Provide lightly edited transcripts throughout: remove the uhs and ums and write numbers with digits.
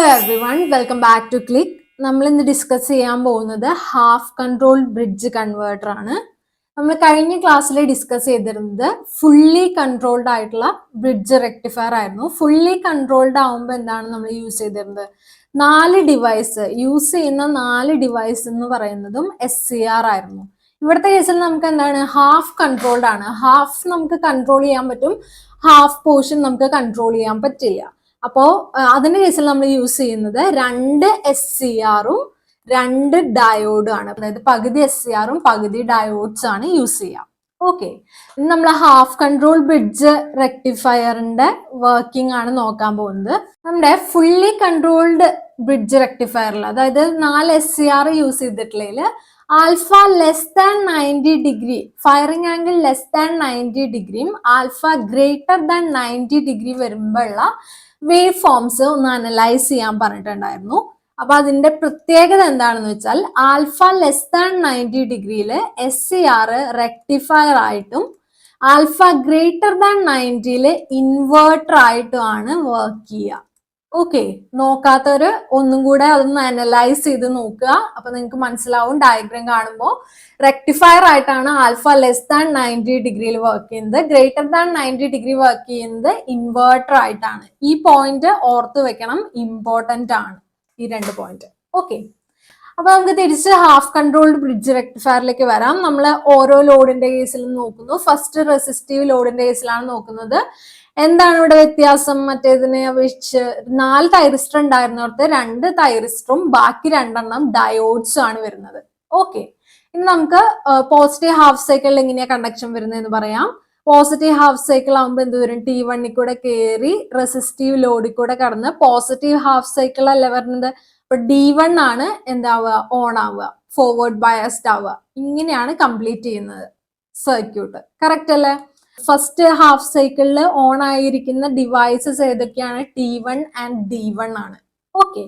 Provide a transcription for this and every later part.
Hello everyone, welcome back to click. നമ്മൾ ഇന്ന് discuss ചെയ്യാൻ പോകുന്നത് ഹാഫ് കൺട്രോൾ ബ്രിഡ്ജ് കൺവേർട്ടർ ആണ്. നമ്മൾ കഴിഞ്ഞ ക്ലാസ്സിൽ ഡിസ്കസ് ചെയ്തിരുന്നത് ഫുള്ളി കൺട്രോൾഡ് ആയിട്ടുള്ള ബ്രിഡ്ജ് റെക്ടിഫയർ ആയിരുന്നു. ഫുള്ളി കൺട്രോൾഡ് ആവുമ്പോൾ എന്താണ് നമ്മൾ യൂസ് ചെയ്തിരുന്നത്? യൂസ് ചെയ്യുന്ന 4 ഡിവൈസ് എന്ന് പറയുന്നതും SCR ആയിരുന്നു. ഇവിടുത്തെ കേസിൽ നമുക്ക് എന്താണ്, ഹാഫ് കൺട്രോൾഡ് ആണ്. ഹാഫ് നമുക്ക് കൺട്രോൾ ചെയ്യാൻ പറ്റും, ഹാഫ് പോർഷൻ നമുക്ക് കൺട്രോൾ ചെയ്യാൻ പറ്റില്ല. അപ്പോ അതിന്റെ കേസിൽ നമ്മൾ യൂസ് ചെയ്യുന്നത് 2 SCRഉം 2 ഡയോഡും ആണ്. അതായത് പകുതി SCRഉം പകുതി ഡയോഡ്സ് ആണ് യൂസ് ചെയ്യുക. ഓക്കെ, ഇനി നമ്മൾ ഹാഫ് കൺട്രോൾ ബ്രിഡ്ജ് റെക്ടിഫയറിന്റെ വർക്കിംഗ് ആണ് നോക്കാൻ പോകുന്നത്. നമ്മുടെ ഫുള്ളി കൺട്രോൾഡ് ബ്രിഡ്ജ് റെക്ടിഫയറിൽ, അതായത് 4 SCR യൂസ് ചെയ്തിട്ടുള്ളതിൽ alpha less than 90 degree, firing angle less than 90 ഡിഗ്രിയും ആൽഫ ഗ്രേറ്റർ ദാൻ 90 ഡിഗ്രി വരുമ്പോഴുള്ള വേവ് ഫോംസ് ഒന്ന് അനലൈസ് ചെയ്യാൻ പറഞ്ഞിട്ടുണ്ടായിരുന്നു. അപ്പൊ അതിന്റെ പ്രത്യേകത എന്താണെന്ന് വെച്ചാൽ, ആൽഫ ലെസ് ദാൻ 90 ഡിഗ്രിയിൽ SCR റെക്ടിഫയർ ആയിട്ടും ആൽഫ ഗ്രേറ്റർ ദാൻ 90 ഇൻവേർട്ടർ ആയിട്ടും ആണ് വർക്ക് ചെയ്യുക. ഓക്കെ, നോക്കാത്തവര് ഒന്നും കൂടെ അതൊന്ന് അനലൈസ് ചെയ്ത് നോക്കുക. അപ്പൊ നിങ്ങൾക്ക് മനസ്സിലാവും, ഡയഗ്രാം കാണുമ്പോൾ റെക്ടിഫയർ ആയിട്ടാണ് ആൽഫ ലെസ് ദാൻ 90 ഡിഗ്രിയിൽ വർക്ക് ചെയ്യുന്നത്, ഗ്രേറ്റർ ദാൻ 90 ഡിഗ്രി വർക്ക് ചെയ്യുന്നത് ഇൻവേർട്ടർ ആയിട്ടാണ്. ഈ പോയിന്റ് ഓർത്ത് വെക്കണം, ഇമ്പോർട്ടന്റ് ആണ് ഈ 2 പോയിന്റ്. ഓക്കെ, അപ്പൊ നമുക്ക് തിരിച്ച് ഹാഫ് കൺട്രോൾഡ് ബ്രിഡ്ജ് റെക്ടിഫയറിലേക്ക് വരാം. നമ്മൾ ഓരോ ലോഡിന്റെ കേസിൽ നോക്കുന്നു. ഫസ്റ്റ് റെസിസ്റ്റീവ് ലോഡിന്റെ കേസിലാണ് നോക്കുന്നത്. എന്താണ് ഇവിടെ വ്യത്യാസം? മറ്റേതിനെ അപേക്ഷിച്ച് 4 തൈറിസ്റ്റർ ഉണ്ടായിരുന്നിടത്ത് 2 തൈറിസ്റ്ററും ബാക്കി 2 ഡയോഡ്സും ആണ് വരുന്നത്. ഓക്കെ, ഇനി നമുക്ക് പോസിറ്റീവ് ഹാഫ് സൈക്കിളിൽ എങ്ങനെയാ കണ്ടക്ഷൻ വരുന്നതെന്ന് പറയാം. പോസിറ്റീവ് ഹാഫ് സൈക്കിൾ ആകുമ്പോൾ എന്ത് വരും? T1 കൂടെ കയറി റെസിസ്റ്റീവ് ലോഡിൽ കൂടെ കടന്ന് പോസിറ്റീവ് ഹാഫ് സൈക്കിൾ അല്ല വരുന്നത്. അപ്പൊ D1 ആണ് എന്താവുക? ഓൺ ആവുക, ഫോർവേഡ് ബയസ്ഡ് ആവുക. ഇങ്ങനെയാണ് കംപ്ലീറ്റ് ചെയ്യുന്നത് സർക്യൂട്ട്. കറക്റ്റ് അല്ലേ? ഫസ്റ്റ് ഹാഫ് സൈക്കിളിൽ ഓൺ ആയിരിക്കുന്ന ഡിവൈസസ് ഏതൊക്കെയാണ്? T1 ആൻഡ് D1 ആണ്. ഓക്കെ,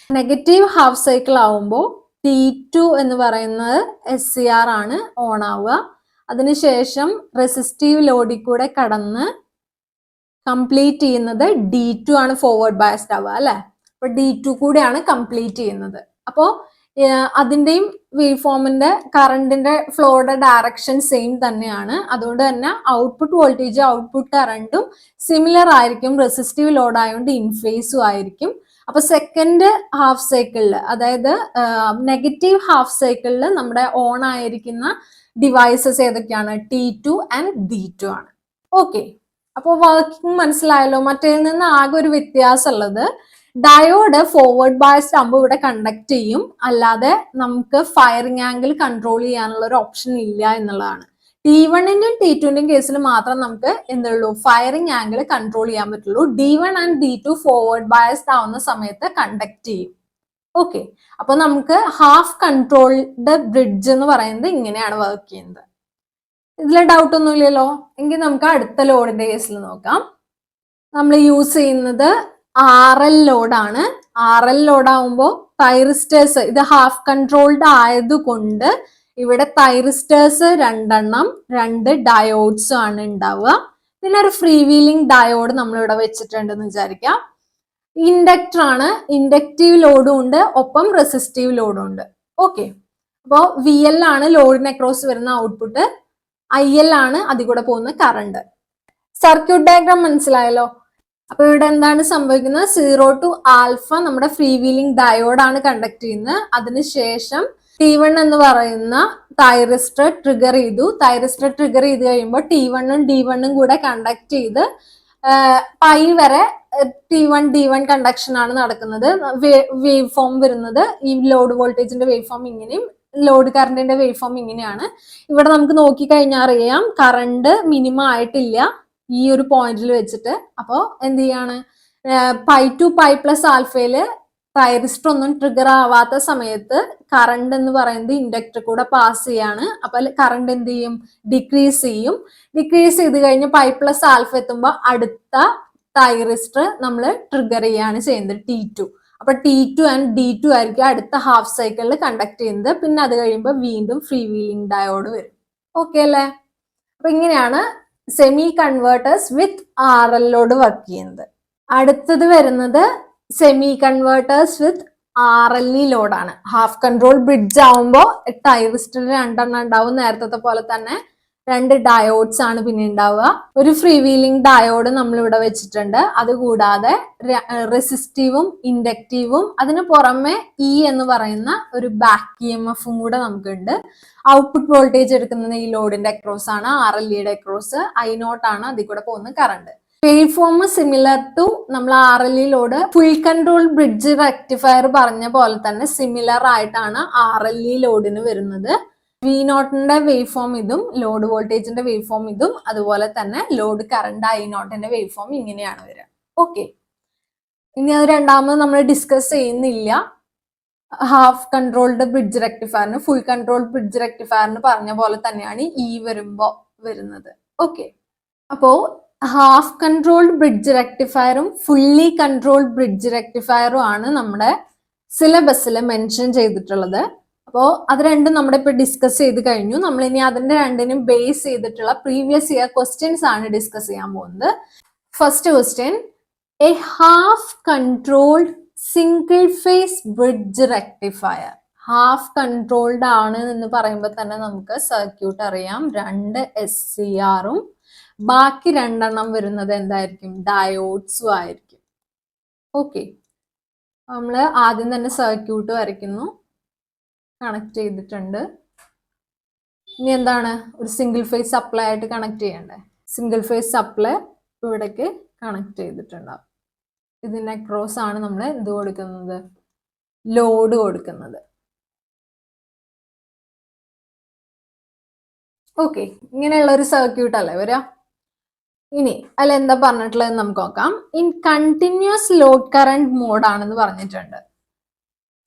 നെഗറ്റീവ് ഹാഫ് സൈക്കിൾ ആവുമ്പോൾ T2 എന്ന് പറയുന്നത് SCR ആണ് ഓൺ ആവുക. അതിനുശേഷം റെസിസ്റ്റീവ് ലോഡിൽ കൂടെ കടന്ന് കംപ്ലീറ്റ് ചെയ്യുന്നത് D2 ആണ് ഫോർവേഡ് ബയസ്ഡ് ആവുക അല്ലെ. അപ്പൊ D2 കൂടെയാണ് കംപ്ലീറ്റ് ചെയ്യുന്നത്. അപ്പോ അതിന്റെയും വേവ് ഫോമിന്റെ കറണ്ടിന്റെ ഫ്ലോയുടെ ഡയറക്ഷൻ സെയിം തന്നെയാണ്. അതുകൊണ്ട് തന്നെ ഔട്ട്പുട്ട് വോൾട്ടേജ് ഔട്ട്പുട്ട് കറണ്ടും സിമിലർ ആയിരിക്കും. റെസിസ്റ്റീവ് ലോഡ് ആയതുകൊണ്ട് ഇൻഫേസും ആയിരിക്കും. അപ്പൊ സെക്കൻഡ് ഹാഫ് സൈക്കിളിൽ, അതായത് നെഗറ്റീവ് ഹാഫ് സൈക്കിളിൽ നമ്മുടെ ഓൺ ആയിരിക്കുന്ന ഡിവൈസസ് ഏതൊക്കെയാണ്? T2 ആൻഡ് D2 ആണ്. ഓക്കെ, അപ്പൊ വർക്കിംഗ് മനസ്സിലായല്ലോ. മറ്റേതിൽ നിന്ന് ആകെ ഒരു വ്യത്യാസം ഉള്ളത്, ഡയോഡ് ഫോർവേഡ് ബയസ്ഡ് ആകുമ്പോൾ ഇവിടെ കണ്ടക്ട് ചെയ്യും, അല്ലാതെ നമുക്ക് ഫയറിംഗ് ആംഗിൾ കൺട്രോൾ ചെയ്യാനുള്ള ഒരു ഓപ്ഷൻ ഇല്ല എന്നുള്ളതാണ്. T1ന്റെയും T2ന്റെയും കേസിൽ മാത്രം നമുക്ക് എന്തുള്ളൂ? ഫയറിംഗ് ആംഗിൾ കൺട്രോൾ ചെയ്യാൻ പറ്റുള്ളൂ. D1 and D2 forward biased ആവുന്ന സമയത്ത് കണ്ടക്ട് ചെയ്യും. ഓക്കെ, അപ്പൊ നമുക്ക് ഹാഫ് കൺട്രോൾഡ് ബ്രിഡ്ജ് എന്ന് പറയുന്നത് ഇങ്ങനെയാണ് വർക്ക് ചെയ്യുന്നത്. ഇതിൽ ഡൗട്ട് ഒന്നും ഇല്ലല്ലോ. എങ്കിൽ നമുക്ക് അടുത്ത ലോഡിന്റെ കേസിൽ നോക്കാം. നമ്മൾ യൂസ് ചെയ്യുന്നത് RL ലോഡാണ്. RL ലോഡ് ആവുമ്പോൾ തൈറിസ്റ്റേഴ്സ്, ഇത് ഹാഫ് കൺട്രോൾഡ് ആയതുകൊണ്ട് ഇവിടെ തൈറിസ്റ്റേഴ്സ് 2 ഡയോഡ്സ് ആണ് ഉണ്ടാവുക. പിന്നെ ഒരു ഫ്രീ വീലിംഗ് ഡയോഡ് നമ്മൾ ഇവിടെ വെച്ചിട്ടുണ്ടെന്ന് വിചാരിക്കാം. ഇൻഡക്ടർ ആണ്, ഇൻഡക്റ്റീവ് ലോഡും ഉണ്ട്, ഒപ്പം റെസിസ്റ്റീവ് ലോഡും ഉണ്ട്. ഓക്കെ, അപ്പോൾ VL ആണ് ലോഡിന് അക്രോസ് വരുന്ന ഔട്ട്പുട്ട്, IL ആണ് അതിൽ കൂടെ പോകുന്ന കറണ്ട്. സർക്യൂട്ട് ഡയഗ്രാം മനസ്സിലായല്ലോ. അപ്പൊ ഇവിടെ എന്താണ് സംഭവിക്കുന്നത്? 0 to ആൽഫ നമ്മുടെ ഫ്രീ വീലിംഗ് ഡയോഡാണ് കണ്ടക്ട് ചെയ്യുന്നത്. അതിനുശേഷം T1 എന്ന് പറയുന്ന തൈറിസ്റ്റർ ട്രിഗർ ചെയ്തു. തൈറിസ്റ്റർ ട്രിഗർ ചെയ്ത് കഴിയുമ്പോൾ T1ഉം D1ഉം കൂടെ കണ്ടക്ട് ചെയ്ത് പൈ വരെ T1 D1 കണ്ടക്ഷൻ ആണ് നടക്കുന്നത്. വേവ് ഫോം വരുന്നത് ഈ ലോഡ് വോൾട്ടേജിന്റെ വേവ് ഫോം ഇങ്ങനെയും ലോഡ് കറണ്ടിന്റെ വേവ് ഫോം ഇങ്ങനെയാണ്. ഇവിടെ നമുക്ക് നോക്കിക്കഴിഞ്ഞാൽ അറിയാം, കറണ്ട് മിനിമം ആയിട്ടില്ല ഈ ഒരു പോയിന്റിൽ വെച്ചിട്ട്. അപ്പോൾ എന്ത് ചെയ്യാണ്? പൈ ടു പൈ പ്ലസ് ആൽഫയില് തൈറിസ്റ്റർ ഒന്നും ട്രിഗർ ആവാത്ത സമയത്ത് കറണ്ട് എന്ന് പറയുന്നത് ഇൻഡക്ടർ കൂടെ പാസ് ചെയ്യാണ്. അപ്പൊ കറണ്ട് എന്ത് ചെയ്യും? ഡിക്രീസ് ചെയ്യും. ഡിക്രീസ് ചെയ്ത് കഴിഞ്ഞ് പൈ പ്ലസ് ആൽഫ എത്തുമ്പോൾ അടുത്ത തൈറിസ്റ്റർ നമ്മൾ ട്രിഗർ ചെയ്യാണ് ചെയ്യുന്നത്, T2. അപ്പൊ T2 ആൻഡ് D2 ആയിരിക്കും അടുത്ത ഹാഫ് സൈക്കിളിൽ കണ്ടക്ട് ചെയ്യുന്നത്. പിന്നെ അത് കഴിയുമ്പോൾ വീണ്ടും ഫ്രീ വീലിംഗ് ഡയോഡ് വരും. ഓക്കെ അല്ലേ? അപ്പൊ ഇങ്ങനെയാണ് സെമി കൺവേർട്ടേഴ്സ് വിത്ത് RL ലോഡ് വർക്ക് ചെയ്യുന്നത്. അടുത്തത് വരുന്നത് സെമി കൺവേർട്ടേഴ്സ് വിത്ത് RLE ലോഡാണ്. ഹാഫ് കൺട്രോൾ ബ്രിഡ്ജ് ആവുമ്പോൾ ടൈറിസ്റ്ററിൽ 2 ഉണ്ടാവും. നേരത്തെ പോലെ തന്നെ 2 ഡയോഡ്സ് ആണ് പിന്നെ ഉണ്ടാവുക. ഒരു ഫ്രീ വീലിംഗ് ഡയോഡ് നമ്മൾ ഇവിടെ വെച്ചിട്ടുണ്ട്. അതുകൂടാതെ റെസിസ്റ്റീവും ഇൻഡക്റ്റീവും അതിന് പുറമെ എന്ന് പറയുന്ന ഒരു ബാക്ക് EMFും കൂടെ നമുക്കുണ്ട്. ഔട്ട്പുട്ട് വോൾട്ടേജ് എടുക്കുന്നത് ഈ ലോഡിന്റെ അക്രോസ് ആണ്. RLEയുടെ അക്രോസ് I0 ആണ്. അതിൽ കൂടെ പോകുന്ന current. Wave form similar to നമ്മൾ RLE load full control bridge rectifier പറഞ്ഞ പോലെ തന്നെ സിമിലർ ആയിട്ടാണ് RLE ലോഡിന് വരുന്നത്. V0ന്റെ വേവ് ഫോം ഇതും, ലോഡ് വോൾട്ടേജിന്റെ വേവ് ഫോം ഇതും, അതുപോലെ തന്നെ ലോഡ് കറണ്ട് I0ന്റെ വേവ് ഫോം ഇങ്ങനെയാണ് വരിക. ഓക്കെ, ഇനി അത് രണ്ടാമത് നമ്മൾ ഡിസ്കസ് ചെയ്യുന്നില്ല. ഹാഫ് കൺട്രോൾഡ് ബ്രിഡ്ജ് റെക്ടിഫയറിന് ഫുൾ കൺട്രോൾ ബ്രിഡ്ജ് റെക്ടിഫയറിന് പറഞ്ഞ പോലെ തന്നെയാണ് വരുമ്പോ വരുന്നത്. ഓക്കെ, അപ്പോ ഹാഫ് കൺട്രോൾഡ് ബ്രിഡ്ജ് റെക്ടിഫയറും ഫുള്ളി കൺട്രോൾഡ് ബ്രിഡ്ജ് റെക്ടിഫയറും ആണ് നമ്മുടെ സിലബസിൽ മെൻഷൻ ചെയ്തിട്ടുള്ളത്. അപ്പോൾ അത് രണ്ടും നമ്മുടെ ഇപ്പൊ ഡിസ്കസ് ചെയ്ത് കഴിഞ്ഞു. നമ്മൾ ഇനി അതിന്റെ രണ്ടിനും ബേസ് ചെയ്തിട്ടുള്ള പ്രീവിയസ് ഇയർ ക്വസ്റ്റ്യൻസ് ആണ് ഡിസ്കസ് ചെയ്യാൻ പോകുന്നത്. First question, A half controlled single phase bridge rectifier. Half controlled ആണ് എന്ന് പറയുമ്പോൾ തന്നെ നമുക്ക് സർക്യൂട്ട് അറിയാം. 2 SCRഉം ബാക്കി 2 വരുന്നത് എന്തായിരിക്കും? ഡയോഡ്സും ആയിരിക്കും. ഓക്കെ, നമ്മൾ ആദ്യം തന്നെ സർക്യൂട്ട് വരയ്ക്കുന്നു. കണക്ട് ചെയ്തിട്ടുണ്ട്. ഇനി എന്താണ്? ഒരു സിംഗിൾ ഫേസ് സപ്ലൈ ആയിട്ട് കണക്ട് ചെയ്യണ്ടേ? സിംഗിൾ ഫേസ് സപ്ലൈ ഇവിടേക്ക് കണക്ട് ചെയ്തിട്ടുണ്ടാവും. ഇതിന്റെ അക്രോസ് ആണ് നമ്മൾ എന്ത് കൊടുക്കുന്നത്? ലോഡ് കൊടുക്കുന്നത്. ഓക്കെ, ഇങ്ങനെയുള്ള ഒരു സർക്യൂട്ട് അല്ലേ വരിക. ഇനി അതിൽ എന്താ പറഞ്ഞിട്ടുള്ളത് നമുക്ക് നോക്കാം. In continuous load current mode ആണെന്ന് പറഞ്ഞിട്ടുണ്ട്.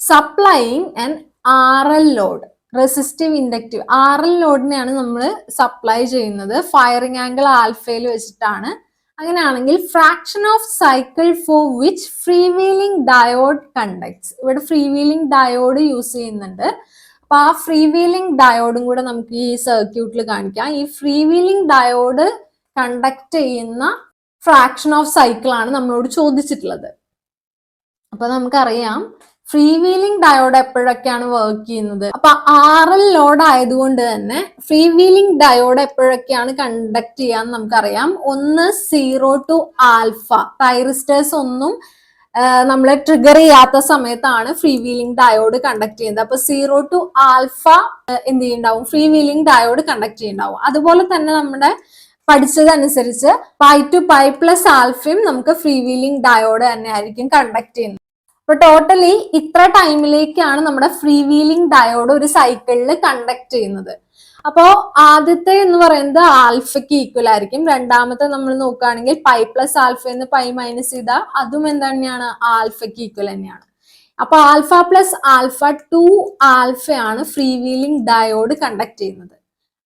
Supplying an RL load, resistive inductive RL ലോഡിനെയാണ് നമ്മൾ സപ്ലൈ ചെയ്യുന്നത്. ഫയറിംഗ് ആംഗിൾ ആൽഫയിൽ വെച്ചിട്ടാണ്. അങ്ങനെയാണെങ്കിൽ fraction of cycle for which free wheeling diode conducts. ഇവിടെ ഫ്രീ വീലിംഗ് ഡയോഡ് യൂസ് ചെയ്യുന്നുണ്ട്. അപ്പൊ ആ ഫ്രീ വീലിംഗ് ഡയോഡും കൂടെ നമുക്ക് ഈ സർക്യൂട്ടിൽ കാണിക്കാം. ഈ ഫ്രീ വീലിംഗ് ഡയോഡ് കണ്ടക്ട് ചെയ്യുന്ന ഫ്രാക്ഷൻ ഓഫ് സൈക്കിൾ ആണ് നമ്മളോട് ചോദിച്ചിട്ടുള്ളത്. അപ്പൊ നമുക്കറിയാം ഫ്രീ വീലിംഗ് ഡയോഡ് എപ്പോഴൊക്കെയാണ് വർക്ക് ചെയ്യുന്നത്. അപ്പൊ RL ലോഡ് ആയതുകൊണ്ട് തന്നെ ഫ്രീ വീലിംഗ് ഡയോഡ് എപ്പോഴൊക്കെയാണ് കണ്ടക്ട് ചെയ്യാന്ന് നമുക്കറിയാം. ഒന്ന് 0 to ആൽഫ. തൈറിസ്റ്റേഴ്സ് ഒന്നും നമ്മളെ ട്രിഗർ ചെയ്യാത്ത സമയത്താണ് ഫ്രീ വീലിംഗ് ഡയോഡ് കണ്ടക്ട് ചെയ്യുന്നത്. അപ്പൊ 0 to ആൽഫ എന്ത് ചെയ്യുന്നുണ്ടാവും? ഫ്രീ വീലിംഗ് ഡയോഡ് കണ്ടക്ട് ചെയ്യുന്നുണ്ടാവും. അതുപോലെ തന്നെ നമ്മുടെ പഠിച്ചതനുസരിച്ച് പൈ ടു പൈ പ്ലസ് ആൽഫയും നമുക്ക് ഫ്രീ വീലിംഗ് ഡയോഡ് തന്നെ ആയിരിക്കും കണ്ടക്ട് ചെയ്യുന്നത്. അപ്പൊ ടോട്ടലി ഇത്ര ടൈമിലേക്കാണ് നമ്മുടെ ഫ്രീ വീലിംഗ് ഡയോഡ് ഒരു സൈക്കിളിൽ കണ്ടക്ട് ചെയ്യുന്നത്. അപ്പോ ആദ്യത്തെ എന്ന് പറയുന്നത് ആൽഫയ്ക്ക് ഈക്വൽ ആയിരിക്കും. രണ്ടാമത്തെ നമ്മൾ നോക്കുകയാണെങ്കിൽ പൈ പ്ലസ് ആൽഫ എന്ന് പൈ മൈനസ് ചെയ്താൽ അതും എന്താണ്? ആൽഫയ്ക്ക് ഈക്വൽ തന്നെയാണ്. അപ്പൊ ആൽഫ പ്ലസ് ആൽഫ 2 ആൽഫയാണ് ഫ്രീ വീലിംഗ് ഡയോഡ് കണ്ടക്ട് ചെയ്യുന്നത്.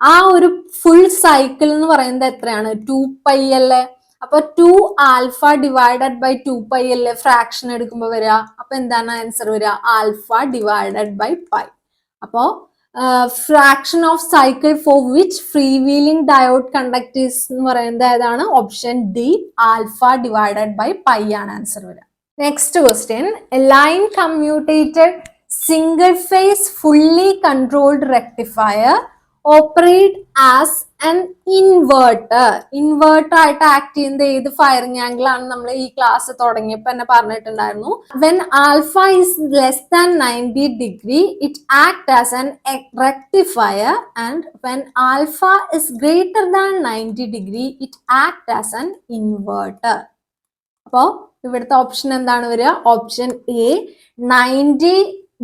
ആ ഒരു ഫുൾ സൈക്കിൾ എന്ന് പറയുന്നത് എത്രയാണ്? 2 പൈ അല്ലേ? അപ്പൊ 2 ആൽഫ ഡിവൈഡഡ് ബൈ 2 പൈ അല്ലേ ഫ്രാക്ഷൻ എടുക്കുമ്പോൾ വരിക. അപ്പൊ എന്താണ് ആൻസർ വരിക? Alpha divided by pi. അപ്പോ fraction of cycle for which free wheeling diode conductors എന്ന് പറയുന്നത് ഏതാണ്? Option D, alpha divided by pi ആണ് ആൻസർ വരിക. Next question, line commutated single phase fully controlled rectifier operate as an inverter. Inverter ആയിട്ട് act ചെയ്യുന്നത് ഏത് firing angle ആണ്? നമ്മൾ ഈ ക്ലാസ് തുടങ്ങിയപ്പോൾ തന്നെ പറഞ്ഞിട്ടുണ്ടായിരുന്നു. When alpha is less than 90 degree it act as an rectifier and when alpha is greater than 90 degree it act as an inverter. അപ്പോ ഇവിടുത്തെ ഓപ്ഷൻ എന്താണ് വരിക? ഓപ്ഷൻ എ, 90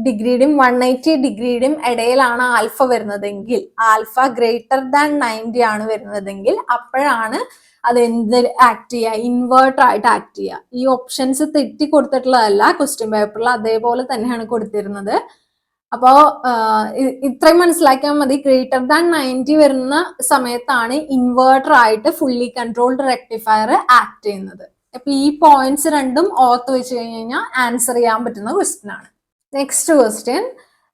ഡിഗ്രിയുടെയും 180 ഡിഗ്രിയുടെയും ഇടയിലാണ് ആൽഫ വരുന്നതെങ്കിൽ, ആൽഫ ഗ്രേറ്റർ ദാൻ 90 ആണ് വരുന്നതെങ്കിൽ അപ്പോഴാണ് അത് എന്ത് ആക്ട് ചെയ്യുക? ഇൻവേർട്ടർ ആയിട്ട് ആക്ട് ചെയ്യുക. ഈ ഓപ്ഷൻസ് തെറ്റി കൊടുത്തിട്ടുള്ളതല്ല, ക്വസ്റ്റ്യൻ പേപ്പറിൽ അതേപോലെ തന്നെയാണ് കൊടുത്തിരുന്നത്. അപ്പോ ഇത്രയും മനസ്സിലാക്കിയാൽ മതി. ഗ്രേറ്റർ ദാൻ 90 വരുന്ന സമയത്താണ് ഇൻവേർട്ടർ ആയിട്ട് ഫുള്ളി കൺട്രോൾഡ് റെക്ടിഫയർ ആക്ട് ചെയ്യുന്നത്. അപ്പൊ ഈ പോയിന്റ്സ് രണ്ടും ഓർത്ത് വെച്ച് കഴിഞ്ഞാൽ ആൻസർ ചെയ്യാൻ പറ്റുന്ന ക്വസ്റ്റ്യൻ ആണ്. Next question,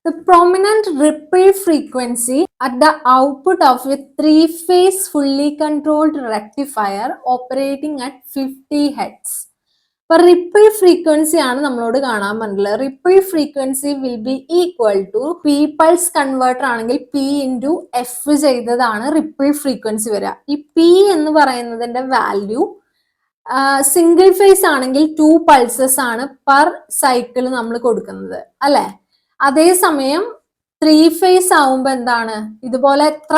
the prominent ripple frequency at the output of a 3-phase fully controlled rectifier operating at 50 Hz. അപ്പൊ റിപ്പിൾ ഫ്രീക്വൻസി ആണ് നമ്മളോട് കാണാൻ പറഞ്ഞിട്ടുള്ളത്. Ripple frequency will be equal to P pulse converter ആണെങ്കിൽ P into F ചെയ്തതാണ് ripple frequency വരിക. ഈ P എന്ന് പറയുന്നതിന്റെ വാല്യൂ സിംഗിൾ ഫേസ് ആണെങ്കിൽ 2 പൾസസ് ആണ് പെർ സൈക്കിൾ നമ്മൾ കൊടുക്കുന്നത് അല്ലെ. അതേസമയം 3 ഫേസ് ആവുമ്പോ എന്താണ്, ഇതുപോലെ എത്ര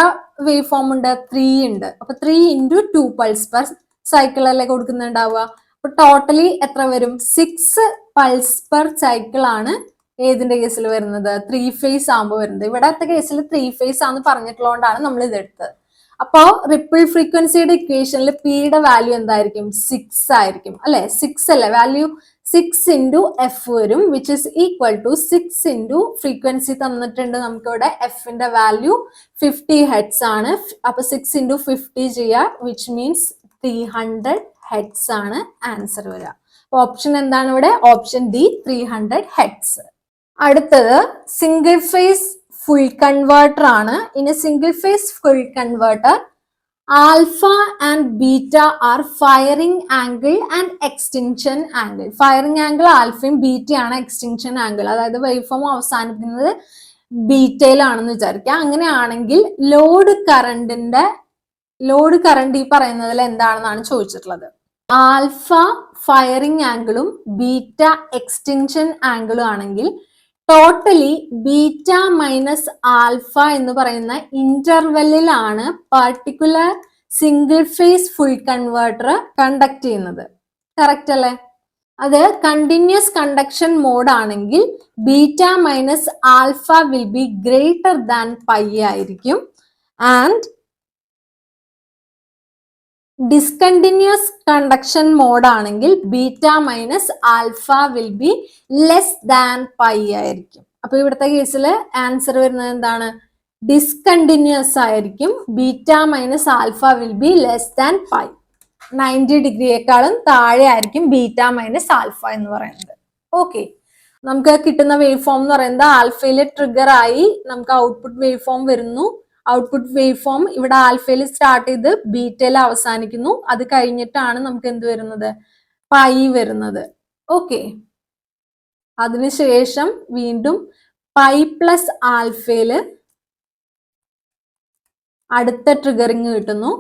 വേവ് ഫോം ഉണ്ട്, 3 ഉണ്ട്. അപ്പൊ 3 ഇൻറ്റു 2 പൾസ് പെർ സൈക്കിൾ അല്ലേ കൊടുക്കുന്നുണ്ടാവുക. അപ്പൊ ടോട്ടലി എത്ര വരും, 6 പൾസ് പെർ സൈക്കിൾ ആണ് ഏതിന്റെ കേസിൽ വരുന്നത്, 3 ഫേസ് ആകുമ്പോൾ വരുന്നത്. ഇവിടത്തെ കേസിൽ 3 ഫേസ് ആണെന്ന് പറഞ്ഞിട്ടുള്ളതുകൊണ്ടാണ് നമ്മൾ ഇതെടുത്തത്. അപ്പോ റിപ്പിൾ ഫ്രീക്വൻസിയുടെ ഇക്വേഷനിൽ പിയുടെ വാല്യൂ എന്തായിരിക്കും, 6 ആയിരിക്കും അല്ലെ. 6 അല്ലേ വാല്യൂ, 6 ഇൻറ്റു എഫ് വരും, which is equal to 6 into frequency തന്നിട്ടുണ്ട് നമുക്ക് ഇവിടെ. എഫിന്റെ വാല്യൂ 50 ഹെഡ്സ് ആണ്. അപ്പൊ 6 ഇൻറ്റു 50 ചെയ്യുക, വിച്ച് മീൻസ് 300 ഹെഡ്സ് ആണ് ആൻസർ വരിക. ഓപ്ഷൻ എന്താണ് ഇവിടെ, ഓപ്ഷൻ ഡി 300 ഹെഡ്സ്. അടുത്തത് സിംഗിൾ ഫേസ് ഫുൾ കൺവേർട്ടർ ആണ്. In a single phase full converter alpha and beta are firing angle and extinction angle. Firing angle ആൽഫയും ബീറ്റയാണ്, എക്സ്റ്റിങ്ഷൻ ആംഗിൾ അതായത് wave form അവസാനിക്കുന്നത് ബീറ്റയിലാണെന്ന് വിചാരിക്കുക. അങ്ങനെയാണെങ്കിൽ ലോഡ് കറണ്ട് ഈ പറയുന്നതിൽ എന്താണെന്നാണ് ചോദിച്ചിട്ടുള്ളത്. ആൽഫ ഫയറിംഗ് ആംഗിളും ബീറ്റ എക്സ്റ്റിങ്ഷൻ ആംഗിളും ആണെങ്കിൽ ടോട്ടലി ബീറ്റ മൈനസ് ആൽഫ എന്ന് പറയുന്ന ഇന്റർവെല്ലിലാണ് particular single phase full converter conduct ചെയ്യുന്നത്. കറക്റ്റ് അല്ലേ. അത് കണ്ടിന്യൂസ് കണ്ടക്ഷൻ മോഡ് ആണെങ്കിൽ beta minus alpha will be greater than pi ആയിരിക്കും. ആൻഡ് ഡിസ്കണ്ടിന്യൂസ് കണ്ടക്ഷൻ മോഡ് ആണെങ്കിൽ beta minus alpha will be less than pi ആയിരിക്കും. അപ്പൊ ഇവിടുത്തെ കേസിൽ ആൻസർ വരുന്നത് എന്താണ്, ഡിസ്കണ്ടിന്യൂസ് ആയിരിക്കും. Beta minus alpha will be less than pi. 90 ഡിഗ്രിയേക്കാളും താഴെ ആയിരിക്കും ബീറ്റ മൈനസ് ആൽഫ എന്ന് പറയുന്നത്. ഓക്കെ, നമുക്ക് കിട്ടുന്ന വേവ് ഫോം എന്ന് പറയുന്നത് ആൽഫയിൽ ട്രിഗർ ആയി നമുക്ക് ഔട്ട്പുട്ട് വേവ് ഫോം വരുന്നു. ഔട്ട്പുട്ട് വേവ് ഫോം ഇവിടെ ആൽഫയിൽ സ്റ്റാർട്ട് ചെയ്ത് ബീറ്റയിൽ അവസാനിക്കുന്നു. അത് കഴിഞ്ഞിട്ടാണ് നമുക്ക് എന്ത് വരുന്നത്, പൈ വരുന്നത്. ഓക്കെ, അതിനുശേഷം വീണ്ടും പൈ പ്ലസ് ആൽഫയില് അടുത്ത ട്രിഗറിങ് കിട്ടുന്നു,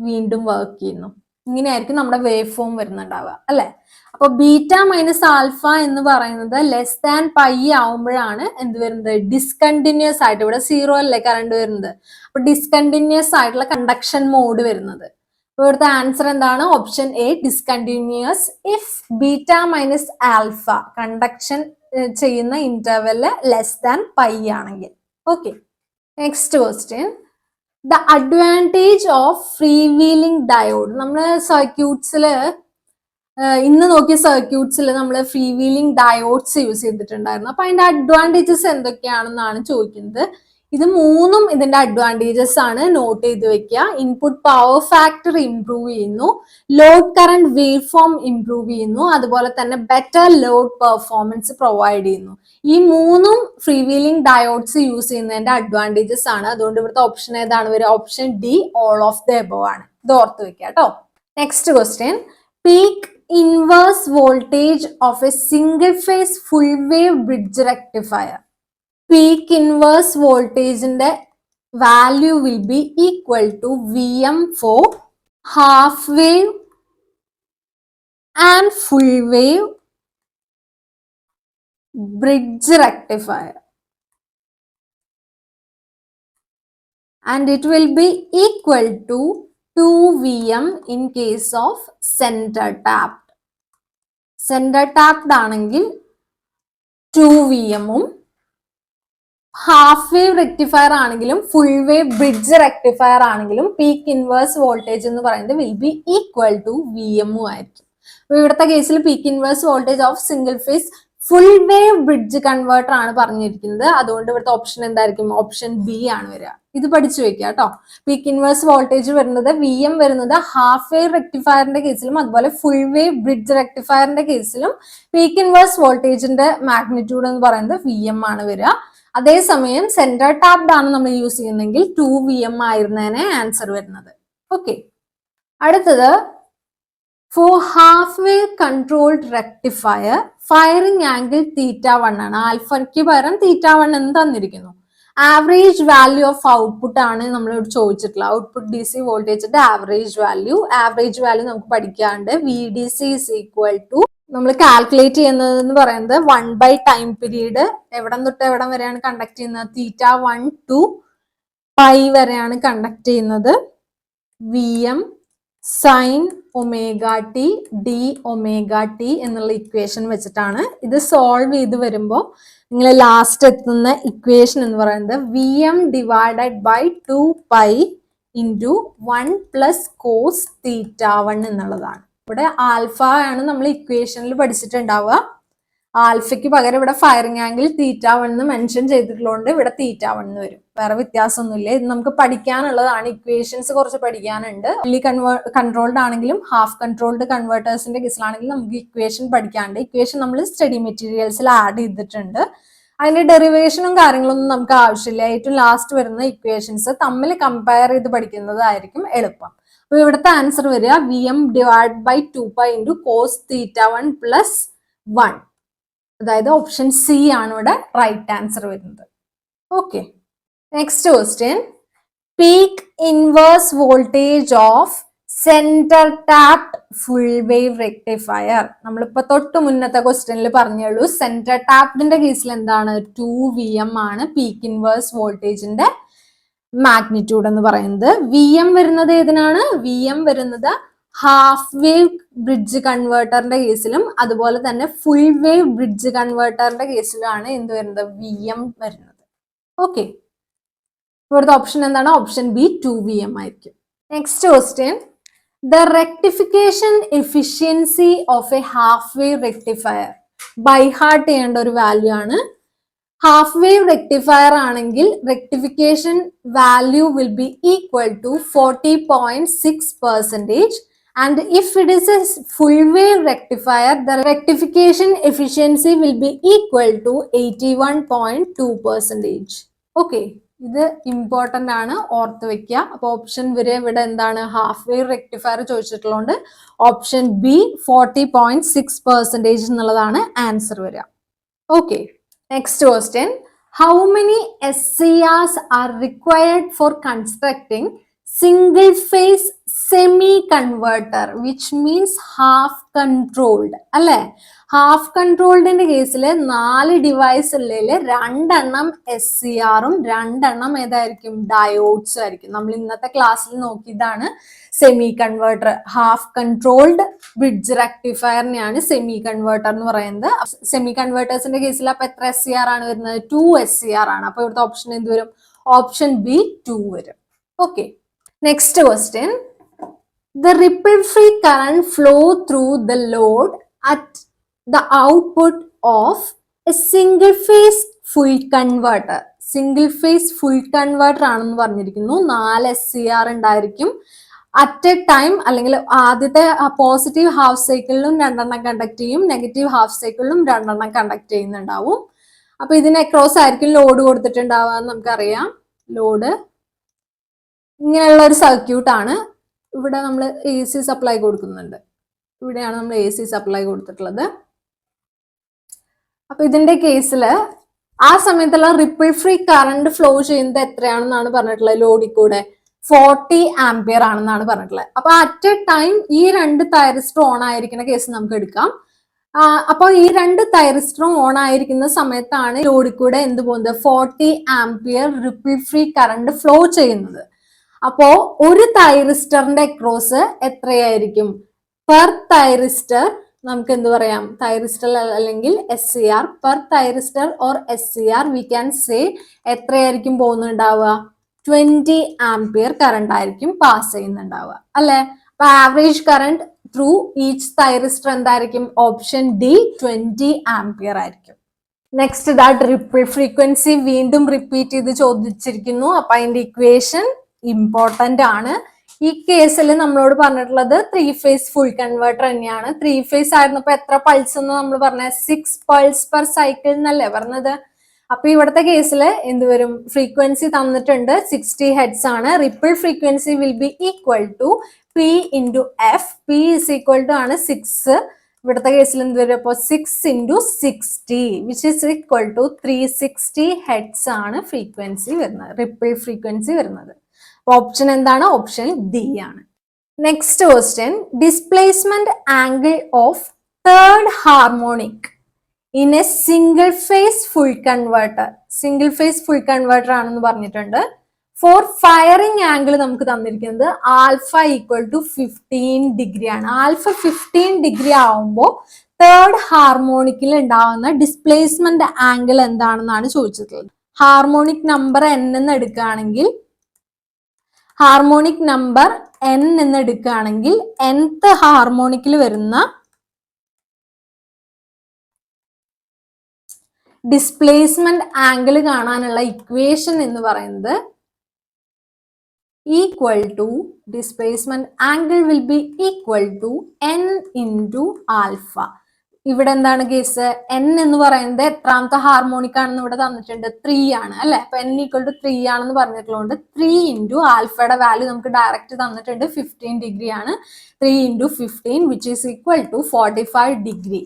വീണ്ടും വർക്ക് ചെയ്യുന്നു. ഇങ്ങനെയായിരിക്കും നമ്മുടെ വേവ് ഫോം വരുന്നുണ്ടാവുക അല്ലെ. അപ്പൊ ബീറ്റ മൈനസ് ആൽഫ എന്ന് പറയുന്നത് ലെസ് ദാൻ പൈ ആവുമ്പോഴാണ് എന്ത് വരുന്നത്, ഡിസ്കണ്ടിന്യൂസ് ആയിട്ട്. ഇവിടെ 0 അല്ലേ കറണ്ട് വരുന്നത്. അപ്പൊ ഡിസ്കണ്ടിന്യൂസ് ആയിട്ടുള്ള കണ്ടക്ഷൻ മോഡ് വരുന്നത്. അപ്പൊ ഇവിടുത്തെ ആൻസർ എന്താണ്, option A discontinuous if beta minus alpha conduction ചെയ്യുന്ന ഇന്റർവെല് ലെസ് ദാൻ പൈ ആണെങ്കിൽ. Okay, next question. The advantage of free wheeling diode. നമ്മള് സർക്യൂട്ട്സില് ഇന്ന് നോക്കിയ സർക്യൂട്ട്സിൽ നമ്മൾ ഫ്രീ വീലിംഗ് ഡയോഡ്സ് യൂസ് ചെയ്തിട്ടുണ്ടായിരുന്നു. അപ്പൊ അതിന്റെ അഡ്വാൻറ്റേജസ് എന്തൊക്കെയാണെന്നാണ് ചോദിക്കുന്നത്. ഇത് മൂന്നും ഇതിന്റെ അഡ്വാൻറ്റേജസ് ആണ്, നോട്ട് ചെയ്ത് വെക്കുക. ഇൻപുട്ട് പവർ ഫാക്ടർ ഇംപ്രൂവ് ചെയ്യുന്നു, load current wave form improve ചെയ്യുന്നു, അതുപോലെ തന്നെ ബെറ്റർ ലോഡ് പെർഫോമൻസ് പ്രൊവൈഡ് ചെയ്യുന്നു. ഈ മൂന്നും ഫ്രീ വീലിംഗ് ഡയോഡ്സ് യൂസ് ചെയ്യുന്നതിന്റെ അഡ്വാൻറ്റേജസ് ആണ്. അതുകൊണ്ട് ഇവിടുത്തെ ഓപ്ഷൻ ഏതാണ് വരിക, option D all of the above ആണ്. ഇത് ഓർത്ത് വെക്കുക കേട്ടോ. Next question. Peak inverse voltage of a single phase full wave bridge rectifier. Peak inverse വോൾട്ടേജിന്റെ value will be equal to VM for half wave and full wave bridge rectifier, and it will be equal to 2 VM in case of center tapped. Center tapped ആണെങ്കിൽ 2 VM ഉം half wave rectifier ആണെങ്കിലും full wave bridge rectifier ആണെങ്കിലും peak inverse voltage എന്ന് പറയുന്നത് will be equal to VM ആയിരിക്കും. അപ്പൊ ഇവിടുത്തെ കേസിൽ peak inverse voltage of single phase full wave bridge converter ആണ് പറഞ്ഞിരിക്കുന്നത്. അതുകൊണ്ട് ഇവിടുത്തെ ഓപ്ഷൻ എന്തായിരിക്കും, ഓപ്ഷൻ ബി ആണ് വരിക. ഇത് പഠിച്ചു വെക്കുക കേട്ടോ. പീക്ക് ഇൻവേഴ്സ് വോൾട്ടേജ് വരുന്നത് VM വരുന്നത് ഹാഫ് വേവ് റെക്ടിഫയറിന്റെ കേസിലും അതുപോലെ ഫുൾ വേവ് ബ്രിഡ്ജ് റെക്ടിഫയറിന്റെ കേസിലും പീക്ക് ഇൻവേഴ്സ് വോൾട്ടേജിന്റെ മാഗ്നിറ്റ്യൂഡ് എന്ന് പറയുന്നത് VM ആണ് വരിക. അതേസമയം സെന്റർ ടാപ്ഡ് ആണ് നമ്മൾ യൂസ് ചെയ്യുന്നതെങ്കിൽ 2 VM ആയിരുന്നേനെ ആൻസർ വരുന്നത്. ഓക്കെ, അടുത്തത് for half wave controlled rectifier firing angle θ1 ആണ്. ആൽഫയ്ക്ക് പകരം θ1 എന്ന് തന്നിരിക്കുന്നു. ആവറേജ് വാല്യൂ ഓഫ് ഔട്ട്പുട്ട് ആണ് നമ്മളോട് ചോദിച്ചിട്ടുള്ളത്. ഔട്ട്പുട്ട് ഡി സി വോൾട്ടേജിന്റെ ആവറേജ് വാല്യൂ നമുക്ക് പഠിക്കാണ്ട് V D C is equal to നമ്മൾ കാൽക്കുലേറ്റ് ചെയ്യുന്നത് എന്ന് പറയുന്നത് 1 ടൈം പീരീഡ് എവിടം തൊട്ട് എവിടം വരെയാണ് കണ്ടക്ട് ചെയ്യുന്നത്, θ1 to π വരെയാണ് കണ്ടക്ട് ചെയ്യുന്നത്. V M sine omega T D omega T എന്നുള്ള ഇക്വേഷൻ വെച്ചിട്ടാണ് ഇത് സോൾവ് ചെയ്ത് വരുമ്പോൾ നിങ്ങൾ ലാസ്റ്റ് എത്തുന്ന ഇക്വേഷൻ എന്ന് പറയുന്നത് V M divided by 2π into 1 plus cos θ1 എന്നുള്ളതാണ്. ഇവിടെ ആൽഫ ആണ് നമ്മൾ ഇക്വേഷനിൽ പഠിച്ചിട്ടുണ്ടാവുക. ആൽഫയ്ക്ക് പകരം ഇവിടെ ഫയറിംഗ് ആംഗിൾ θ1 എന്ന് മെൻഷൻ ചെയ്തിട്ടുള്ളതുകൊണ്ട് ഇവിടെ θ1 എന്ന് വരും. വേറെ വ്യത്യാസമൊന്നുമില്ല. ഇത് നമുക്ക് പഠിക്കാനുള്ളതാണ്. ഇക്വേഷൻസ് കുറച്ച് പഠിക്കാനുണ്ട്. ഫുള്ളി കൺട്രോൾഡ് ആണെങ്കിലും ഹാഫ് കൺട്രോൾഡ് കൺവേർട്ടേഴ്സിന്റെ കേസിലാണെങ്കിലും നമുക്ക് ഇക്വേഷൻ പഠിക്കാനുണ്ട്. ഇക്വേഷൻ നമ്മൾ സ്റ്റഡി മെറ്റീരിയൽസിൽ ആഡ് ചെയ്തിട്ടുണ്ട്. അതിന്റെ ഡെറിവേഷനും കാര്യങ്ങളൊന്നും നമുക്ക് ആവശ്യമില്ല. ഏറ്റവും ലാസ്റ്റ് വരുന്ന ഇക്വേഷൻസ് തമ്മിൽ കമ്പയർ ചെയ്ത് പഠിക്കുന്നതായിരിക്കും എളുപ്പം. അപ്പൊ ഇവിടുത്തെ ആൻസർ വരിക V M divide by 2π into cos θ1 plus 1. അതായത് ഓപ്ഷൻ സി ആണ് ഇവിടെ റൈറ്റ് ആൻസർ വരുന്നത്. Okay, next question. Peak inverse voltage of centre tapped full wave rectifier. നമ്മളിപ്പോ തൊട്ട് മുന്നത്തെ ക്വസ്റ്റ്യനിൽ പറഞ്ഞുള്ളൂ. സെന്റർ ടാപ്ഡിന്റെ കേസിൽ എന്താണ് 2Vm ആണ് പീക്ക് ഇൻവേഴ്സ് വോൾട്ടേജിന്റെ മാഗ്നിറ്റ്യൂഡ് എന്ന് പറയുന്നത്. വി എം വരുന്നത് ഏതിനാണ്? വി എം വരുന്നത് ഹാഫ് വേവ് ബ്രിഡ്ജ് കൺവേർട്ടറിന്റെ കേസിലും അതുപോലെ തന്നെ ഫുൾ വേവ് ബ്രിഡ്ജ് കൺവേർട്ടറിന്റെ കേസിലാണ് എന്ത് വരുന്നത്, വി എം വരുന്നത്. ഓക്കെ, ഇവിടുത്തെ ഓപ്ഷൻ എന്താണ്? ഓപ്ഷൻ ബി 2Vm ആയിരിക്കും. Next question. The rectification efficiency of a half wave rectifier. By heart ചെയ്യേണ്ട ഒരു വാല്യൂ ആണ്. ഹാഫ് വേവ് റെക്ടിഫയർ ആണെങ്കിൽ rectification value will be equal to 40.6%. And if it is a full wave rectifier, the rectification efficiency will be equal to 81.2%. Okay, ഇത് important ആണ്, ഓർത്ത് വെക്കുക. അപ്പൊ option വരെ ഇവിടെ എന്താണ്, ഹാഫ് വേവ് റെക്ടിഫയർ ചോദിച്ചിട്ടുള്ളതുകൊണ്ട് ഓപ്ഷൻ ബി 40.6% എന്നുള്ളതാണ് ആൻസർ വരിക. Okay, next question. How many SCRs are required for constructing single phase semi converter which means half controlled? അല്ലെ, ഹാഫ് കൺട്രോൾഡിന്റെ കേസിൽ 4 ഡിവൈസ് ഉള്ളതിൽ 2 SCRും 2 ഏതായിരിക്കും, ഡയോഡ്സ് ആയിരിക്കും. നമ്മൾ ഇന്നത്തെ ക്ലാസ്സിൽ നോക്കിയതാണ് semi converter. Half controlled bridge റെക്ടിഫയറിനെയാണ് സെമി കൺവേർട്ടർ എന്ന് പറയുന്നത്. സെമി കൺവേർട്ടേഴ്സിന്റെ കേസിൽ അപ്പൊ എത്ര SCR ആണ് വരുന്നത്? 2 SCR ആണ്. അപ്പൊ ഇവിടുത്തെ ഓപ്ഷൻ എന്ത് വരും? ഓപ്ഷൻ ബി 2 വരും. Okay, next question. The ripple free current flow through the load at the output of a single phase full converter. Single phase full converter ആണെന്ന് പറഞ്ഞിരിക്കുന്നു. 4 SCR ഉണ്ടായിരിക്കും. അറ്റ് എ ടൈം അല്ലെങ്കിൽ ആദ്യത്തെ positive half സൈക്കിളിലും 2 conduct ചെയ്യും, negative half സൈക്കിളിലും 2 conduct ചെയ്യുന്നുണ്ടാവും. അപ്പൊ ഇതിന് across ആയിരിക്കും ലോഡ് കൊടുത്തിട്ടുണ്ടാവുക എന്ന് നമുക്കറിയാം. ലോഡ് ഇങ്ങനെയുള്ള ഒരു സർക്യൂട്ട് ആണ്. ഇവിടെ നമ്മൾ AC സപ്ലൈ കൊടുക്കുന്നുണ്ട്. ഇവിടെയാണ് നമ്മൾ AC സപ്ലൈ കൊടുത്തിട്ടുള്ളത്. അപ്പൊ ഇതിന്റെ കേസിൽ ആ സമയത്തുള്ള റിപ്പിൾ ഫ്രീ കറണ്ട് ഫ്ലോ ചെയ്യുന്നത് എത്രയാണെന്നാണ് പറഞ്ഞിട്ടുള്ളത്? ലോഡിൽ കൂടെ 40 ആംപിയർ ആണെന്നാണ് പറഞ്ഞിട്ടുള്ളത്. അപ്പൊ അറ്റ് എ ടൈം ഈ 2 തൈറിസ്റ്റർ ഓൺ ആയിരിക്കുന്ന കേസ് നമുക്ക് എടുക്കാം. അപ്പോൾ ഈ 2 തൈറിസ്റ്ററും ഓൺ ആയിരിക്കുന്ന സമയത്താണ് ലോഡിൽ കൂടെ എന്ത് പോകുന്നത്, 40 ampere ripple free current flow ചെയ്യുന്നത്. അപ്പോ ഒരു തൈറിസ്റ്ററിന്റെ അക്രോസ് എത്രയായിരിക്കും? പെർ തൈറിസ്റ്റർ നമുക്ക് എന്ത് പറയാം, തൈറിസ്റ്റർ അല്ലെങ്കിൽ SCR, per thyristor or SCR we can say എത്രയായിരിക്കും പോകുന്നുണ്ടാവുക? 20 ആംപിയർ കറണ്ട് ആയിരിക്കും പാസ് ചെയ്യുന്നുണ്ടാവുക അല്ലെ. അപ്പൊ average current through each thyristor എന്തായിരിക്കും? ഓപ്ഷൻ ഡി 20 ആംപിയർ ആയിരിക്കും. നെക്സ്റ്റ് ദാറ്റ് റിപ്പിൾ ഫ്രീക്വൻസി വീണ്ടും റിപ്പീറ്റ് ചെയ്ത് ചോദിച്ചിരിക്കുന്നു. അപ്പൊ അതിന്റെ ഇക്വേഷൻ ഇമ്പോർട്ടന്റ് ആണ്. ഈ കേസിൽ നമ്മളോട് പറഞ്ഞിട്ടുള്ളത് 3 ഫേസ് ഫുൾ കൺവേർട്ടർ തന്നെയാണ്. 3 ഫേസ് ആയിരുന്നപ്പോ എത്ര പൾസ് എന്ന് നമ്മൾ പറഞ്ഞ 6 പൾസ് പെർ സൈക്കിൾ എന്നല്ലേ പറഞ്ഞത്. അപ്പൊ ഇവിടുത്തെ കേസിൽ എന്ത് വരും? ഫ്രീക്വൻസി തന്നിട്ടുണ്ട് 60 ഹെഡ്സ് ആണ്. Ripple frequency will be equal to P into F. P is equal to ആണ് 6. ഇവിടുത്തെ കേസിൽ എന്ത് വരും? അപ്പോൾ 6 into 60 which is equal to 360 hertz ആണ് ഫ്രീക്വൻസി വരുന്നത്, റിപ്പിൾ ഫ്രീക്വൻസി വരുന്നത്. ഓപ്ഷൻ എന്താണ്? ഓപ്ഷൻ ഡി ആണ്. Next question, displacement angle of third harmonic in a single phase full converter. Single phase full converter ആണെന്ന് പറഞ്ഞിട്ടുണ്ട്. ഫോർ ഫയറിംഗ് ആംഗിൾ നമുക്ക് തന്നിരിക്കുന്നത് alpha equal to 15 degree ആണ്. ആൽഫ 15 ഡിഗ്രി ആവുമ്പോൾ third ഹാർമോണിക്കിൽ ഉണ്ടാവുന്ന ഡിസ്പ്ലേസ്മെന്റ് ആംഗിൾ എന്താണെന്നാണ് ചോദിച്ചിട്ടുള്ളത്. ഹാർമോണിക് നമ്പർ n എന്ന് എടുക്കുകയാണെങ്കിൽ nth ഹാർമോണിക്കിൽ വരുന്ന ഡിസ്പ്ലേസ്മെന്റ് ആംഗിൾ കാണാനുള്ള ഇക്വേഷൻ എന്ന് പറയുന്നത് equal to displacement angle will be equal to n into alpha. ഇവിടെ എന്താണ് കേസ്? n എന്ന് പറയുന്നത് എത്രാമത്തെ ഹാർമോണിക് ആണെന്ന് ഇവിടെ തന്നിട്ടുണ്ട്? 3 ആണ് അല്ലെ. അപ്പൊ n ഈക്വൽ ടു 3 ആണെന്ന് പറഞ്ഞിട്ടുള്ളതുകൊണ്ട് 3 ഇൻറ്റു ആൽഫയുടെ വാല്യൂ നമുക്ക് ഡയറക്റ്റ് തന്നിട്ടുണ്ട് 15 ഡിഗ്രി ആണ്. 3 into 15 which is equal to 45 degree.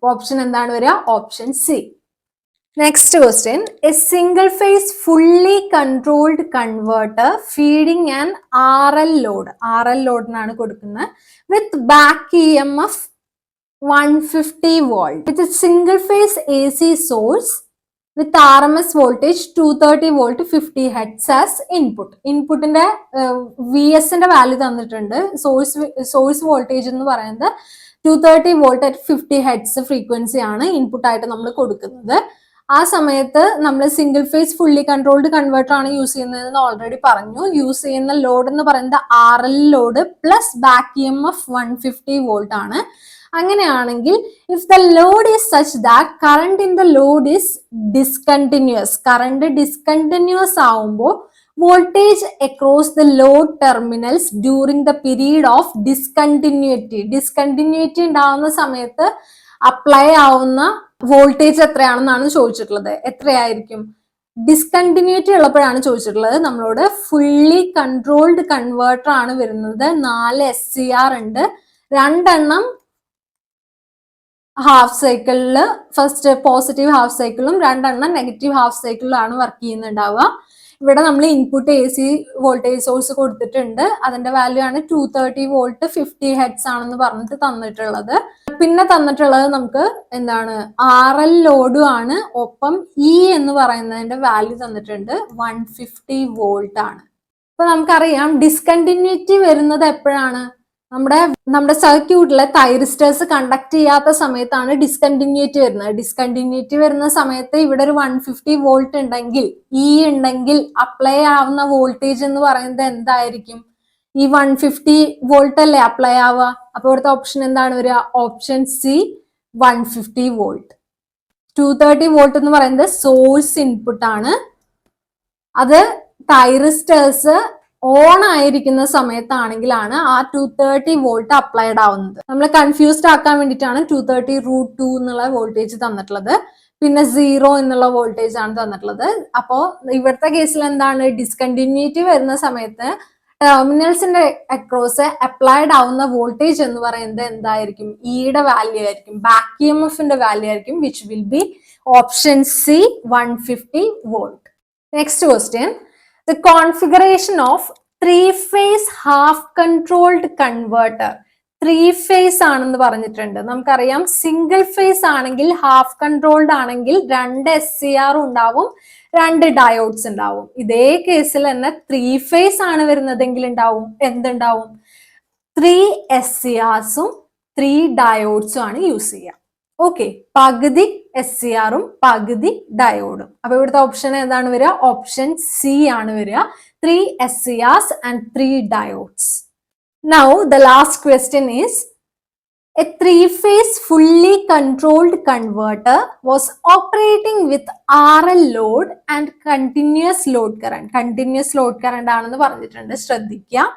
Option എന്താണ് വരിക? Option C. Next question, a single phase fully controlled converter feeding an RL load നാണ് കൊടുക്കുന്നത് with back EMF 150 volt with a single phase AC source with RMS voltage 230 volt 50 hertz as input. ഇൻപുട്ടിന്റെ VSന്റെ value തന്നിട്ടുണ്ട്. Source voltage എന്ന് പറയുന്നത് 230 volt at 50 hertz frequency ആണ് input ആയിട്ട് നമ്മൾ കൊടുക്കുന്നത്. ആ സമയത്ത് നമ്മൾ single phase fully controlled converter ആണ് യൂസ് ചെയ്യുന്നതെന്ന് ഓൾറെഡി പറഞ്ഞു. യൂസ് ചെയ്യുന്ന ലോഡ് എന്ന് പറയുന്നത് RL load plus back EMF 150 volt ആണ്. അങ്ങനെയാണെങ്കിൽ if the load is such that current in the load is discontinuous, current discontinuous ആവുമ്പോൾ voltage across the load terminals during the period of discontinuity ഉണ്ടാവുന്ന സമയത്ത് apply ആവുന്ന voltage എത്രയാണെന്നാണ് ചോദിച്ചിട്ടുള്ളത്. എത്രയായിരിക്കും? Discontinuity ഉള്ളപ്പോഴാണ് ചോദിച്ചിട്ടുള്ളത്. നമ്മളോട് ഫുള്ളി കൺട്രോൾഡ് കൺവേർട്ടർ ആണ് വരുന്നത്. 4 SCR ഉണ്ട്. 2 എണ്ണം ഹാഫ് സൈക്കിളില്, ഫസ്റ്റ് പോസിറ്റീവ് ഹാഫ് സൈക്കിളും 2 എണ്ണം നെഗറ്റീവ് ഹാഫ് സൈക്കിളിലാണ് വർക്ക് ചെയ്യുന്നുണ്ടാവുക. ഇവിടെ നമ്മൾ ഇൻപുട്ട് AC വോൾട്ടേജ് സോഴ്സ് കൊടുത്തിട്ടുണ്ട്. അതിന്റെ വാല്യൂ ആണ് 230 വോൾട്ട് 50 ഹെഡ്സ് ആണെന്ന് പറഞ്ഞിട്ട് തന്നിട്ടുള്ളത്. പിന്നെ തന്നിട്ടുള്ളത് നമുക്ക് എന്താണ്? RL ലോഡും ആണ്. ഒപ്പം E എന്ന് പറയുന്നതിന്റെ വാല്യൂ തന്നിട്ടുണ്ട് 150 വോൾട്ട് ആണ്. അപ്പൊ നമുക്കറിയാം ഡിസ്കണ്ടിന്യൂറ്റി വരുന്നത് എപ്പോഴാണ്? നമ്മുടെ സർക്യൂട്ടിലെ തൈറിസ്റ്റേഴ്സ് കണ്ടക്ട് ചെയ്യാത്ത സമയത്താണ് ഡിസ്കണ്ടിന്യൂറ്റി വരുന്നത്. ഡിസ്കണ്ടിന്യൂറ്റി വരുന്ന സമയത്ത് ഇവിടെ ഒരു 150 വോൾട്ട് ഉണ്ടെങ്കിൽ, E ഉണ്ടെങ്കിൽ അപ്ലൈ ആവുന്ന വോൾട്ടേജ് എന്ന് പറയുന്നത് എന്തായിരിക്കും? ഈ 150 വോൾട്ട് അല്ലേ അപ്ലൈ ആവുക. അപ്പൊ ഇവിടുത്തെ ഓപ്ഷൻ എന്താണ് വരിക? Option C 150 volt. 230 വോൾട്ട് എന്ന് പറയുന്നത് സോഴ്സ് ഇൻപുട്ട് ആണ്. അത് തൈറിസ്റ്റേഴ്സ് ഓൺ ആയിരിക്കുന്ന സമയത്താണെങ്കിലാണ് ആ 230 വോൾട്ട് അപ്ലൈഡ് ആവുന്നത്. നമ്മൾ കൺഫ്യൂസ്ഡ് ആക്കാൻ വേണ്ടിയിട്ടാണ് 230√2 എന്നുള്ള വോൾട്ടേജ് തന്നിട്ടുള്ളത്. പിന്നെ 0 എന്നുള്ള വോൾട്ടേജ് ആണ് തന്നിട്ടുള്ളത്. അപ്പോ ഇവിടുത്തെ കേസിൽ എന്താണ്? ഡിസ്കണ്ടിന്യൂറ്റി വരുന്ന സമയത്ത് ടെർമിനൽസിന്റെ അക്രോസ് അപ്ലൈഡ് ആവുന്ന വോൾട്ടേജ് എന്ന് പറയുന്നത് എന്തായിരിക്കും? ഇയുടെ വാല്യൂ ആയിരിക്കും, ബാക്ക് EMFന്റെ വാല്യൂ ആയിരിക്കും, which will be option C 150 volt. Next question, the configuration of 3-phase half controlled converter. 3-phase ആണെന്ന് പറഞ്ഞിട്ടുണ്ട്. നമുക്കറിയാം സിംഗിൾ ഫേസ് ആണെങ്കിൽ ഹാഫ് കൺട്രോൾഡ് ആണെങ്കിൽ 2 SCR ഉണ്ടാവും, 2 ഡയോഡ്സ് ഉണ്ടാവും. ഇതേ കേസിൽ തന്നെ 3-phase ആണ് വരുന്നതെങ്കിൽ എന്തുണ്ടാവും? 3 SCRസും 3 ഡയോഡ്സും ആണ് യൂസ് ചെയ്യുക. ഓക്കെ, പകുതി SCRും പകുതി ഡയോഡും. അപ്പൊ ഇവിടുത്തെ ഓപ്ഷൻ ഏതാണ് വരിക? ഓപ്ഷൻ സി ആണ് വരിക. 3 SCRs and 3 diodes. Now the last question is, a 3-phase fully controlled converter was operating with RL load and continuous load current. Continuous load current ആണെന്ന് പറഞ്ഞിട്ടുണ്ട്, ശ്രദ്ധിക്കുക.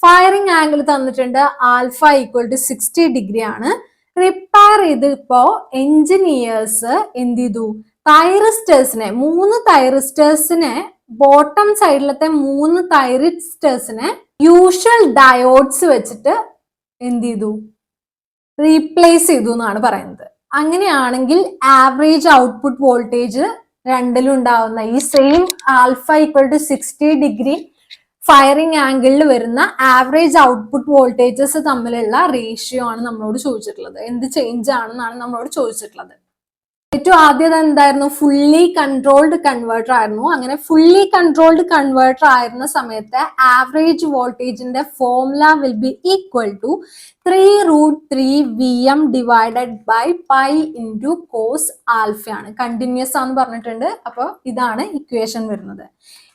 ഫയറിംഗ് ആംഗിൾ തന്നിട്ടുണ്ട് ആൽഫ ഈക്വൽ ടു 60 ഡിഗ്രി ആണ്. Repair ചെയ്തിപ്പോ engineers എന്ത് ചെയ്തു? തൈറിസ്റ്റേഴ്സിനെ 3 തൈറിസ്റ്റേഴ്സിനെ bottom സൈഡിലത്തെ 3 തൈറിസ്റ്റേഴ്സിനെ usual diodes വെച്ചിട്ട് എന്ത് ചെയ്തു, റീപ്ലേസ് ചെയ്തു എന്നാണ് പറയുന്നത്. അങ്ങനെയാണെങ്കിൽ ആവറേജ് ഔട്ട്പുട്ട് വോൾട്ടേജ് രണ്ടിലും ഉണ്ടാവുന്ന ഈ same alpha equal to 60 degree firing ആംഗിളിൽ വരുന്ന ആവറേജ് ഔട്ട്പുട്ട് വോൾട്ടേജസ് തമ്മിലുള്ള റേഷ്യോ ആണ് നമ്മളോട് ചോദിച്ചിട്ടുള്ളത്. എന്ത് ചേഞ്ച് ആണെന്നാണ് നമ്മളോട് ചോദിച്ചിട്ടുള്ളത്. ഏറ്റവും ആദ്യം എന്തായിരുന്നു, ഫുള്ളി കൺട്രോൾഡ് കൺവേർട്ടർ ആയിരുന്നു. അങ്ങനെ ഫുള്ളി കൺട്രോൾഡ് കൺവേർട്ടർ ആയിരുന്ന സമയത്ത് ആവറേജ് വോൾട്ടേജിന്റെ formula will be equal to 3√3 divided by pi into cos ആൽഫയാണ്. കണ്ടിന്യൂസ് ആണെന്ന് പറഞ്ഞിട്ടുണ്ട്. അപ്പോൾ ഇതാണ് ഇക്വേഷൻ വരുന്നത്.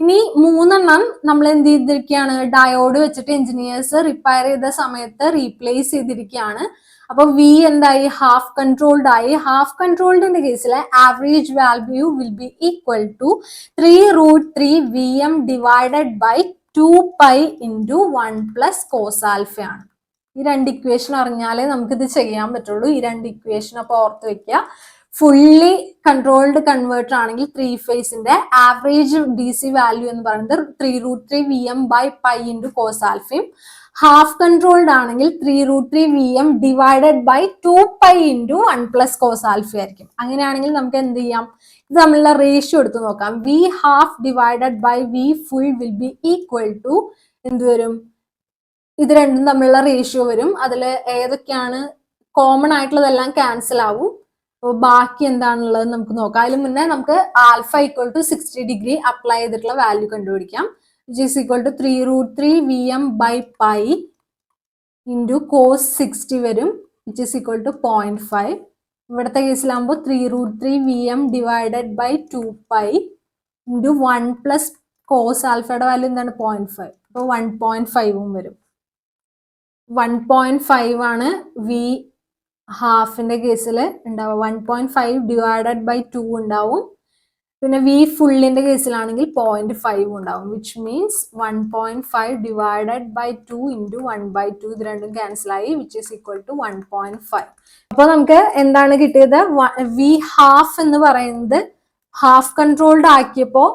ഇനി മൂന്നെണ്ണം നമ്മൾ എന്ത് ചെയ്തിരിക്കുകയാണ്, ഡയോഡ് വെച്ചിട്ട് എഞ്ചിനീയേഴ്സ് റിപ്പയർ ചെയ്ത സമയത്ത് റീപ്ലേസ് ചെയ്തിരിക്കുകയാണ്. അപ്പൊ വി എന്തായി, ഹാഫ് കൺട്രോൾഡ് ആയി. ഹാഫ് കൺട്രോൾഡിന്റെ കേസിൽ average value will be equal to 3√3 divided by 2π into 1 + cos ആൽഫയാണ്. ഈ രണ്ട് ഇക്വേഷൻ അറിഞ്ഞാലേ നമുക്കിത് ചെയ്യാൻ പറ്റുള്ളൂ. ഈ രണ്ട് ഇക്വേഷൻ അപ്പൊ ഓർത്ത് വെക്കുക. ഫുള്ളി കൺട്രോൾഡ് കൺവേർട്ടർ ആണെങ്കിൽ 3 ഫേസിന്റെ ആവറേജ് DC വാല്യൂ എന്ന് പറയുന്നത് 3√3 ഇൻറ്റു കോസ് ആൽഫയും, ഹാഫ് കൺട്രോൾഡ് ആണെങ്കിൽ 3√3 divided by 2π into 1 + cos alpha ആയിരിക്കും. അങ്ങനെയാണെങ്കിൽ നമുക്ക് എന്ത് ചെയ്യാം, ഇത് തമ്മിലുള്ള റേഷ്യോ എടുത്ത് നോക്കാം. V half divided by V full will be equal to എന്ത് വരും, ഇത് രണ്ടും തമ്മിലുള്ള റേഷ്യോ വരും. അതിൽ ഏതൊക്കെയാണ് കോമൺ ആയിട്ടുള്ളതെല്ലാം ക്യാൻസൽ ആവും. അപ്പോൾ ബാക്കി എന്താണുള്ളത് നമുക്ക് നോക്കാം. അതിന് മുന്നേ നമുക്ക് alpha equal to 60 degree apply ചെയ്തിട്ടുള്ള വാല്യൂ കണ്ടുപിടിക്കാം. which is equal to 3√3 by pi into cos 60 വരും, which is equal to 0.5. ഇവിടുത്തെ കേസിലാകുമ്പോൾ 3√3 ഡിവൈഡഡ് ബൈ 2π into 1 + cos ആൽഫയുടെ വാല്യൂ എന്താണ്, 0.5. അപ്പോൾ 1.5 വരും. 1.5 ആണ് വി ഹാഫിന്റെ കേസിൽ ഉണ്ടാവും. 1.5 ഡിവൈഡഡ് ബൈ 2 ഉണ്ടാവും. പിന്നെ വി ഫുള്ളിന്റെ കേസിലാണെങ്കിൽ 0.5 ഉണ്ടാവും. Which means 1.5 divided by 2 into 1/2 ഇത് രണ്ടും ക്യാൻസൽ ആയി, വിച്ച് ഈസ് ഈക്വൽ ടു 1.5. അപ്പൊ നമുക്ക് എന്താണ് കിട്ടിയത്, വി ഹാഫ് എന്ന് പറയുന്നത് ഹാഫ് കൺട്രോൾഡ് ആക്കിയപ്പോ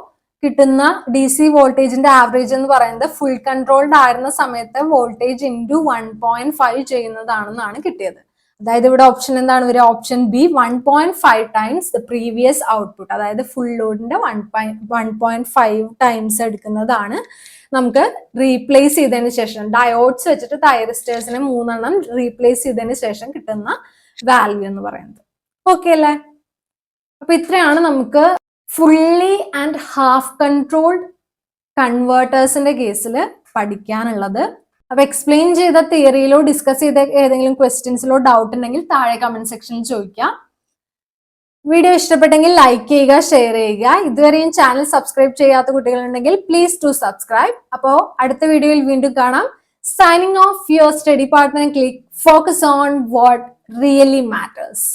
കിട്ടുന്ന DC വോൾട്ടേജിന്റെ ആവറേജ് എന്ന് പറയുന്നത് ഫുൾ കൺട്രോൾഡ് ആയിരുന്ന സമയത്ത് വോൾട്ടേജ് ഇൻറ്റു 1.5 ചെയ്യുന്നതാണെന്നാണ് കിട്ടിയത്. അതായത് ഇവിടെ ഓപ്ഷൻ എന്താണ് വരിക, option B 1.5 times the previous output. അതായത് ഫുൾ ലോഡിന്റെ 1.5 ടൈംസ് എടുക്കുന്നതാണ് നമുക്ക് റീപ്ലേസ് ചെയ്തതിന് ശേഷം, ഡയോഡ്സ് വെച്ചിട്ട് തൈറിസ്റ്റേഴ്സിനെ 3 റീപ്ലേസ് ചെയ്തതിന് ശേഷം കിട്ടുന്ന വാല്യൂ എന്ന് പറയുന്നത്. ഓക്കെ അല്ലേ? അപ്പൊ ഇത്രയാണ് നമുക്ക് ഫുള്ളി ആൻഡ് ഹാഫ് കൺട്രോൾഡ് കൺവേർട്ടേഴ്സിന്റെ കേസിൽ പഠിക്കാനുള്ളത്. അപ്പൊ എക്സ്പ്ലെയിൻ ചെയ്ത തിയറിയിലോ ഡിസ്കസ് ചെയ്ത ഏതെങ്കിലും ക്വസ്റ്റ്യൻസിലോ ഡൗട്ട് ഉണ്ടെങ്കിൽ താഴെ കമന്റ് സെക്ഷനിൽ ചോദിക്കാം. വീഡിയോ ഇഷ്ടപ്പെട്ടെങ്കിൽ ലൈക്ക് ചെയ്യുക, ഷെയർ ചെയ്യുക. ഇതുവരെയും ചാനൽ സബ്സ്ക്രൈബ് ചെയ്യാത്ത കുട്ടികളുണ്ടെങ്കിൽ പ്ലീസ് ടു സബ്സ്ക്രൈബ്. അപ്പോൾ അടുത്ത വീഡിയോയിൽ വീണ്ടും കാണാം. Signing off, your study partner click. Focus on what really matters.